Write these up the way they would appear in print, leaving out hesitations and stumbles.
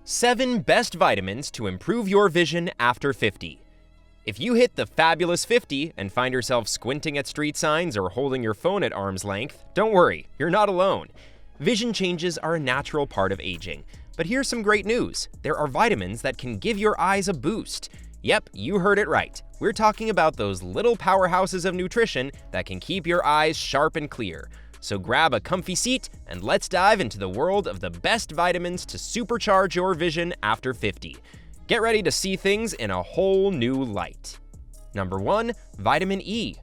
7 Best Vitamins to Improve Your Vision After 50. If you hit the fabulous 50 and find yourself squinting at street signs or holding your phone at arm's length, don't worry, you're not alone. Vision changes are a natural part of aging. But here's some great news. There are vitamins that can give your eyes a boost. Yep, you heard it right. We're talking about those little powerhouses of nutrition that can keep your eyes sharp and clear. So grab a comfy seat and let's dive into the world of the best vitamins to supercharge your vision after 50. Get ready to see things in a whole new light. Number 1. Vitamin E.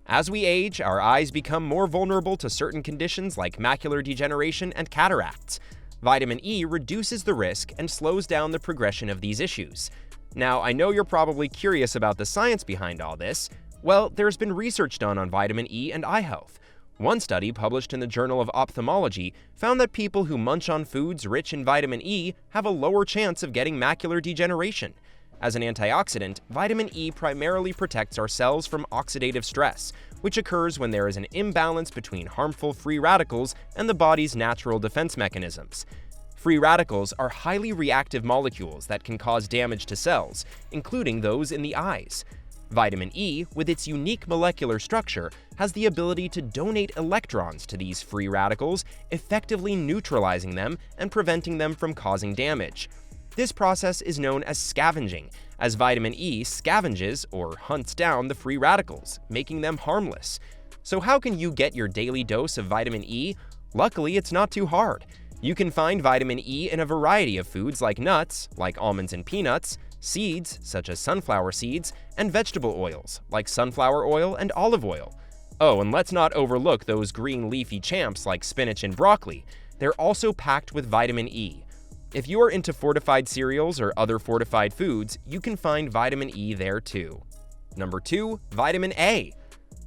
As we age, our eyes become more vulnerable to certain conditions like macular degeneration and cataracts. Vitamin E reduces the risk and slows down the progression of these issues. Now, I know you're probably curious about the science behind all this. Well, there's been research done on vitamin E and eye health. One study published in the Journal of Ophthalmology found that people who munch on foods rich in vitamin E have a lower chance of getting macular degeneration. As an antioxidant, vitamin E primarily protects our cells from oxidative stress, which occurs when there is an imbalance between harmful free radicals and the body's natural defense mechanisms. Free radicals are highly reactive molecules that can cause damage to cells, including those in the eyes. Vitamin E, with its unique molecular structure, has the ability to donate electrons to these free radicals, effectively neutralizing them and preventing them from causing damage. This process is known as scavenging, as vitamin E scavenges or hunts down the free radicals, making them harmless. So how can you get your daily dose of vitamin E? Luckily, it's not too hard. You can find vitamin E in a variety of foods like nuts, like almonds and peanuts, seeds, such as sunflower seeds, and vegetable oils, like sunflower oil and olive oil. Oh, and let's not overlook those green leafy champs like spinach and broccoli. They're also packed with vitamin E. If you are into fortified cereals or other fortified foods, you can find vitamin E there too. Number 2. Vitamin A.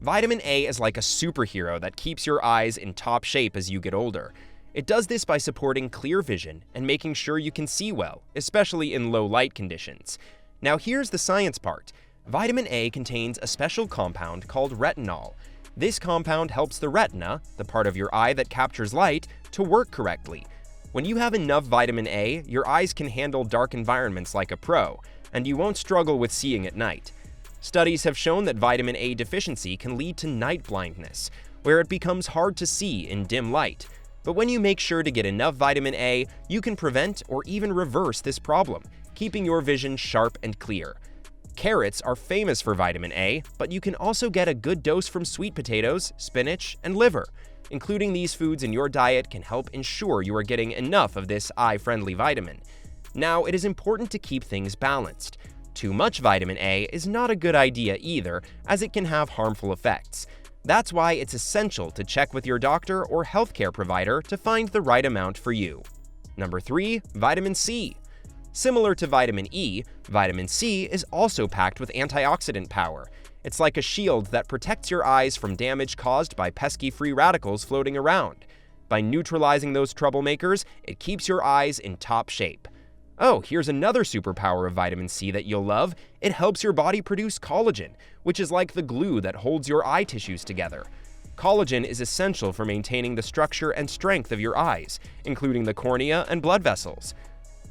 Vitamin A is like a superhero that keeps your eyes in top shape as you get older. It does this by supporting clear vision and making sure you can see well, especially in low light conditions. Now here's the science part. Vitamin A contains a special compound called retinol. This compound helps the retina, the part of your eye that captures light, to work correctly. When you have enough vitamin A, your eyes can handle dark environments like a pro, and you won't struggle with seeing at night. Studies have shown that vitamin A deficiency can lead to night blindness, where it becomes hard to see in dim light. But when you make sure to get enough vitamin A, you can prevent or even reverse this problem, keeping your vision sharp and clear. Carrots are famous for vitamin A, but you can also get a good dose from sweet potatoes, spinach, and liver. Including these foods in your diet can help ensure you are getting enough of this eye-friendly vitamin. Now, it is important to keep things balanced. Too much vitamin A is not a good idea either, as it can have harmful effects. That's why it's essential to check with your doctor or healthcare provider to find the right amount for you. Number 3. Vitamin C. Similar to vitamin E, vitamin C is also packed with antioxidant power. It's like a shield that protects your eyes from damage caused by pesky free radicals floating around. By neutralizing those troublemakers, it keeps your eyes in top shape. Oh, here's another superpower of vitamin C that you'll love. It helps your body produce collagen, which is like the glue that holds your eye tissues together. Collagen is essential for maintaining the structure and strength of your eyes, including the cornea and blood vessels.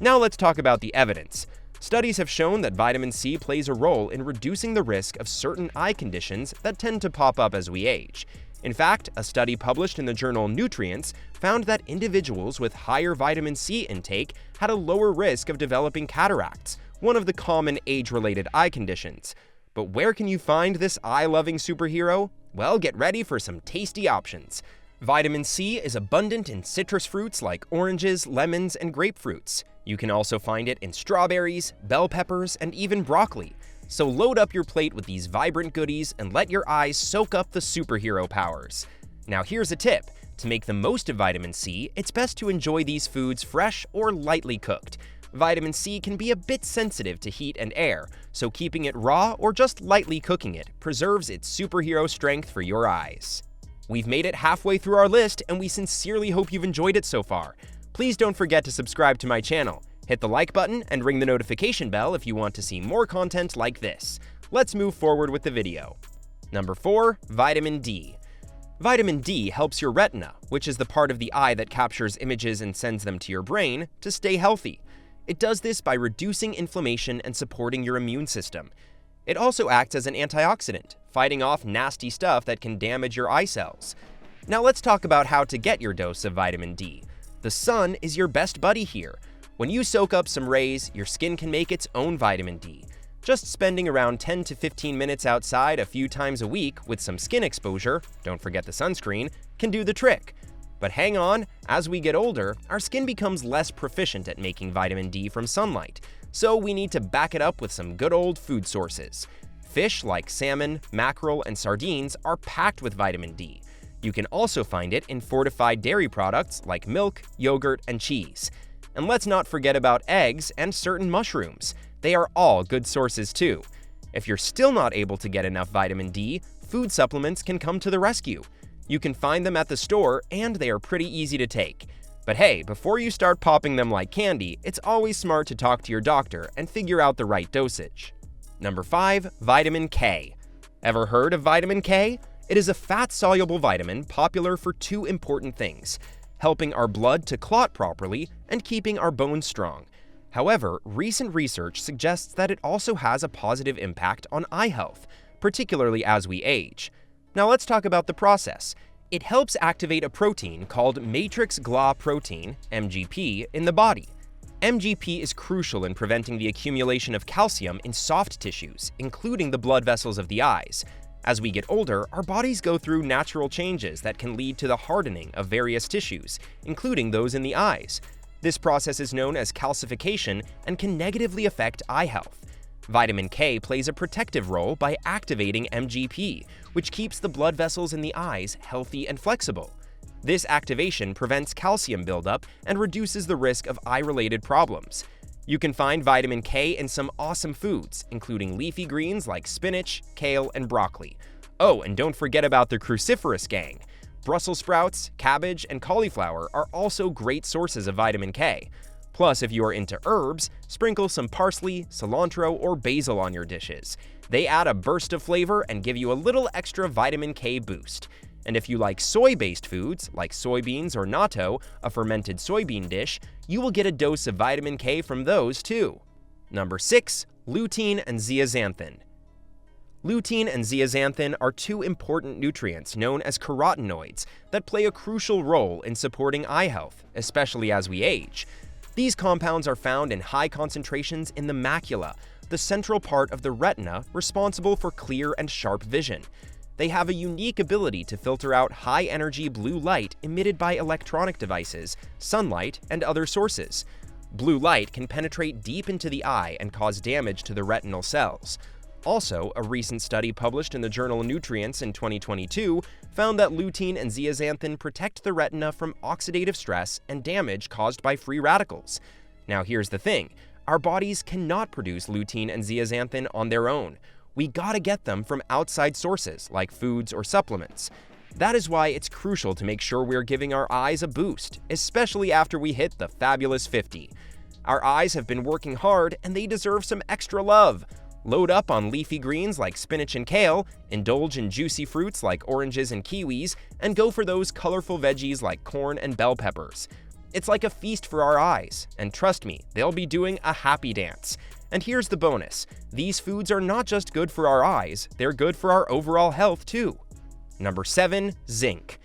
Now let's talk about the evidence. Studies have shown that vitamin C plays a role in reducing the risk of certain eye conditions that tend to pop up as we age. In fact, a study published in the journal Nutrients found that individuals with higher vitamin C intake had a lower risk of developing cataracts, one of the common age-related eye conditions. But where can you find this eye-loving superhero? Well, get ready for some tasty options. Vitamin C is abundant in citrus fruits like oranges, lemons, and grapefruits. You can also find it in strawberries, bell peppers, and even broccoli. So load up your plate with these vibrant goodies and let your eyes soak up the superhero powers. Now here's a tip. To make the most of vitamin C, it's best to enjoy these foods fresh or lightly cooked. Vitamin C can be a bit sensitive to heat and air, so keeping it raw or just lightly cooking it preserves its superhero strength for your eyes. We've made it halfway through our list, and we sincerely hope you've enjoyed it so far. Please don't forget to subscribe to my channel. Hit the like button and ring the notification bell if you want to see more content like this. Let's move forward with the video. Number 4. Vitamin D. Vitamin D helps your retina, which is the part of the eye that captures images and sends them to your brain, to stay healthy. It does this by reducing inflammation and supporting your immune system. It also acts as an antioxidant, fighting off nasty stuff that can damage your eye cells. Now let's talk about how to get your dose of vitamin D. The sun is your best buddy here. When you soak up some rays, your skin can make its own vitamin D. Just spending around 10 to 15 minutes outside a few times a week with some skin exposure, don't forget the sunscreen, can do the trick. But hang on, as we get older, our skin becomes less proficient at making vitamin D from sunlight, so we need to back it up with some good old food sources. Fish like salmon, mackerel, and sardines are packed with vitamin D. You can also find it in fortified dairy products like milk, yogurt, and cheese. And let's not forget about eggs and certain mushrooms. They are all good sources too. If you're still not able to get enough vitamin D, food supplements can come to the rescue. You can find them at the store, and they are pretty easy to take. But hey, before you start popping them like candy, it's always smart to talk to your doctor and figure out the right dosage. Number 5. Vitamin K. Ever heard of vitamin K? It is a fat-soluble vitamin popular for two important things: helping our blood to clot properly and keeping our bones strong. However, recent research suggests that it also has a positive impact on eye health, particularly as we age. Now let's talk about the process. It helps activate a protein called matrix GLA protein, MGP, in the body. MGP is crucial in preventing the accumulation of calcium in soft tissues, including the blood vessels of the eyes. As we get older, our bodies go through natural changes that can lead to the hardening of various tissues, including those in the eyes. This process is known as calcification and can negatively affect eye health. Vitamin K plays a protective role by activating MGP, which keeps the blood vessels in the eyes healthy and flexible. This activation prevents calcium buildup and reduces the risk of eye-related problems. You can find vitamin K in some awesome foods, including leafy greens like spinach, kale, and broccoli. Oh, and don't forget about the cruciferous gang. Brussels sprouts, cabbage, and cauliflower are also great sources of vitamin K. Plus, if you are into herbs, sprinkle some parsley, cilantro, or basil on your dishes. They add a burst of flavor and give you a little extra vitamin K boost. And if you like soy-based foods, like soybeans or natto, a fermented soybean dish, you will get a dose of vitamin K from those too. Number 6. Lutein and Zeaxanthin. Lutein and zeaxanthin are two important nutrients known as carotenoids that play a crucial role in supporting eye health, especially as we age. These compounds are found in high concentrations in the macula, the central part of the retina responsible for clear and sharp vision. They have a unique ability to filter out high-energy blue light emitted by electronic devices, sunlight, and other sources. Blue light can penetrate deep into the eye and cause damage to the retinal cells. Also, a recent study published in the journal Nutrients in 2022 found that lutein and zeaxanthin protect the retina from oxidative stress and damage caused by free radicals. Now here's the thing, our bodies cannot produce lutein and zeaxanthin on their own. We gotta get them from outside sources like foods or supplements. That is why it's crucial to make sure we're giving our eyes a boost, especially after we hit the fabulous 50. Our eyes have been working hard and they deserve some extra love. Load up on leafy greens like spinach and kale, indulge in juicy fruits like oranges and kiwis, and go for those colorful veggies like corn and bell peppers. It's like a feast for our eyes, and trust me, they'll be doing a happy dance. And here's the bonus, these foods are not just good for our eyes, they're good for our overall health too. Number 7. Zinc.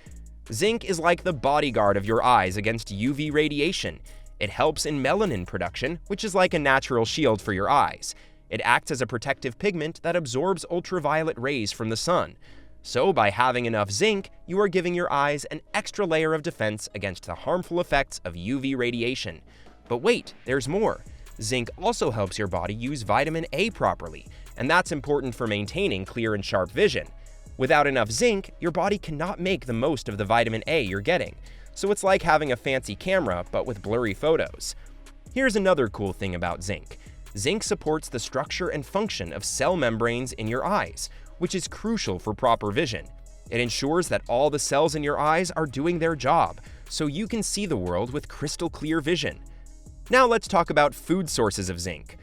Zinc is like the bodyguard of your eyes against UV radiation. It helps in melanin production, which is like a natural shield for your eyes. It acts as a protective pigment that absorbs ultraviolet rays from the sun. So by having enough zinc, you are giving your eyes an extra layer of defense against the harmful effects of UV radiation. But wait, there's more. Zinc also helps your body use vitamin A properly, and that's important for maintaining clear and sharp vision. Without enough zinc, your body cannot make the most of the vitamin A you're getting. So it's like having a fancy camera, but with blurry photos. Here's another cool thing about zinc. Zinc supports the structure and function of cell membranes in your eyes, which is crucial for proper vision. It ensures that all the cells in your eyes are doing their job, so you can see the world with crystal clear vision. Now let's talk about food sources of zinc.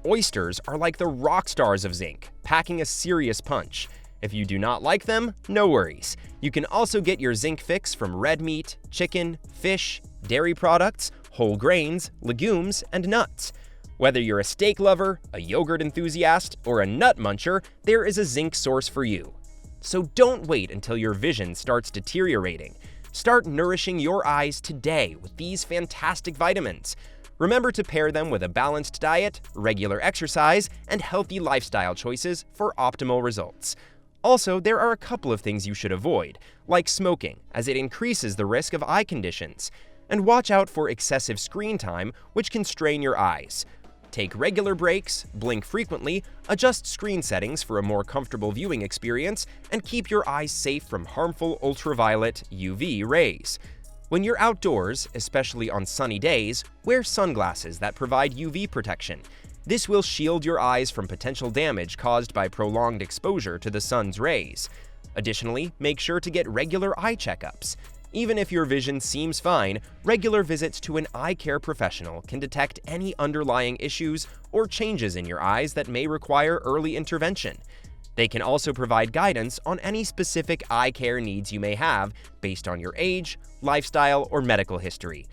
Oysters are like the rock stars of zinc, packing a serious punch. If you do not like them, no worries. You can also get your zinc fix from red meat, chicken, fish, dairy products, whole grains, legumes, and nuts. Whether you're a steak lover, a yogurt enthusiast, or a nut muncher, there is a zinc source for you. So don't wait until your vision starts deteriorating. Start nourishing your eyes today with these fantastic vitamins. Remember to pair them with a balanced diet, regular exercise, and healthy lifestyle choices for optimal results. Also, there are a couple of things you should avoid, like smoking, as it increases the risk of eye conditions. And watch out for excessive screen time, which can strain your eyes. Take regular breaks, blink frequently, adjust screen settings for a more comfortable viewing experience, and keep your eyes safe from harmful ultraviolet UV rays. When you're outdoors, especially on sunny days, wear sunglasses that provide UV protection. This will shield your eyes from potential damage caused by prolonged exposure to the sun's rays. Additionally, make sure to get regular eye checkups. Even if your vision seems fine, regular visits to an eye care professional can detect any underlying issues or changes in your eyes that may require early intervention. They can also provide guidance on any specific eye care needs you may have based on your age, lifestyle, or medical history.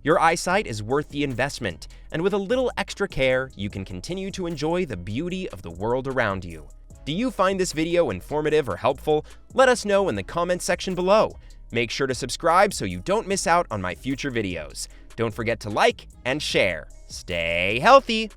Your eyesight is worth the investment, and with a little extra care, you can continue to enjoy the beauty of the world around you. Do you find this video informative or helpful? Let us know in the comments section below. Make sure to subscribe so you don't miss out on my future videos. Don't forget to like and share. Stay healthy!